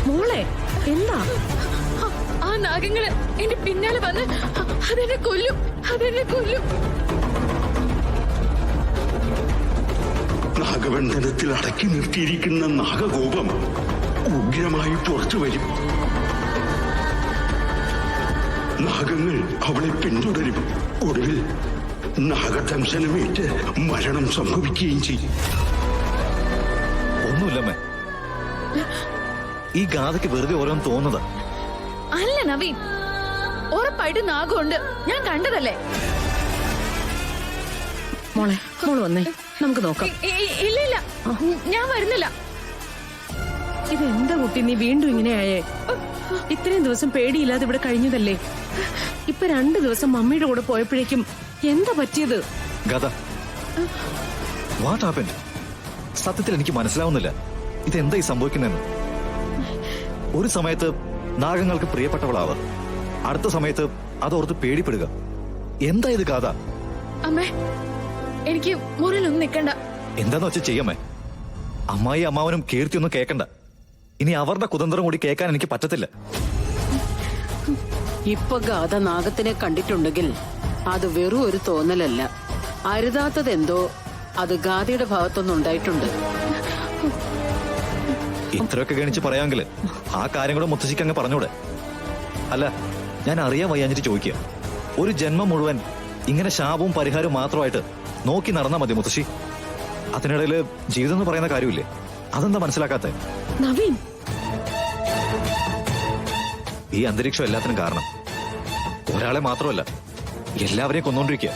മോളെ എന്താ? ആ നാഗങ്ങള് എന്റെ പിന്നാലെ വന്ന് അതെന്നെ കൊല്ലും. നാഗബന്ധനത്തിൽ അടക്കി നിർത്തിയിരിക്കുന്ന നാഗകോപം ഉഗ്രമായി പുറത്തു വരും. നാഗങ്ങൾ അവളെ പിന്തുടരും. ഒടുവിൽ നാഗദംശനമേറ്റ് മരണം സംഭവിക്കുകയും ചെയ്യും. ഒന്നുമില്ലമ്മേ, ഈ ഗാഥയ്ക്ക് വെറുതെ ഓരോന്ന് തോന്നുന്നതാ. അല്ല നവീൻ, ഉറപ്പായിട്ട് നാഗമുണ്ട്. ഞാൻ കണ്ടതല്ലേ. മോള് വന്നേ, നമുക്ക് നോക്കാം. ഇല്ല, ഞാൻ വരുന്നില്ല. ഇതെന്താ കുട്ടി, നീ വീണ്ടും ഇങ്ങനെയായേ? ഇത്രയും ദിവസം പേടിയില്ലാതെ ഇവിടെ കഴിഞ്ഞതല്ലേ? ഇപ്പൊ 2 ദിവസം മമ്മിയുടെ കൂടെ പോയപ്പോഴേക്കും എന്താ പറ്റിയത്? ഗാഥ, വാട്ട് ഹാപ്പൻഡ്? സത്യത്തിൽ എനിക്ക് മനസ്സിലാവുന്നില്ല ഇതെന്തായി സംഭവിക്കുന്നെന്ന്. ഒരു സമയത്ത് നാഗങ്ങൾക്ക് പ്രിയപ്പെട്ടവളാവുക, അടുത്ത സമയത്ത് അതോർത്ത് പേടിപ്പെടുക. എന്താ ഇത് ഗാഥ? അമ്മേ, എനിക്ക് മുറിയിലൊന്നും നിക്കണ്ട. എന്താന്ന് വെച്ചാൽ ചെയ്യമ്മേ. അമ്മായി അമ്മാവനും കീർത്തിയൊന്നും കേൾക്കണ്ട. ഇനി അവരുടെ കുതന്ത്രം കൂടി കേൾക്കാൻ എനിക്ക് പറ്റത്തില്ല. ഇപ്പൊ ഗാഥ നാഗത്തിനെ കണ്ടിട്ടുണ്ടെങ്കിൽ അത് വെറും ഒരു തോന്നലല്ല. അരുതാത്തതെന്തോ അത് ഗാഥയുടെ ഭാഗത്തൊന്നും ഉണ്ടായിട്ടുണ്ട്. ഇത്രയൊക്കെ ഗണിച്ച് പറയാമെങ്കിൽ ആ കാര്യം കൂടെ മുത്തശ്ശിക്കങ്ങ് പറഞ്ഞൂടെ? അല്ല, ഞാൻ അറിയാൻ വയ്യാഞ്ഞിട്ട് ചോദിക്കുക. ഒരു ജന്മം മുഴുവൻ ഇങ്ങനെ ശാപവും പരിഹാരവും മാത്രമായിട്ട് നോക്കി നടന്നാ മതി മുത്തശ്ശി? അതിനിടയിൽ ജീവിതം എന്ന് പറയുന്ന കാര്യമില്ലേ? അതെന്താ മനസ്സിലാക്കാത്ത? നവീൻ, ഈ അന്തരീക്ഷം എല്ലാത്തിനും കാരണം. ഒരാളെ മാത്രമല്ല, എല്ലാവരെയും കൊന്നുകൊണ്ടിരിക്കുക.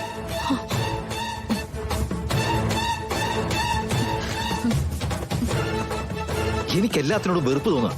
എനിക്ക് എല്ലാത്തിനോടും വെറുപ്പ് തോന്നുക.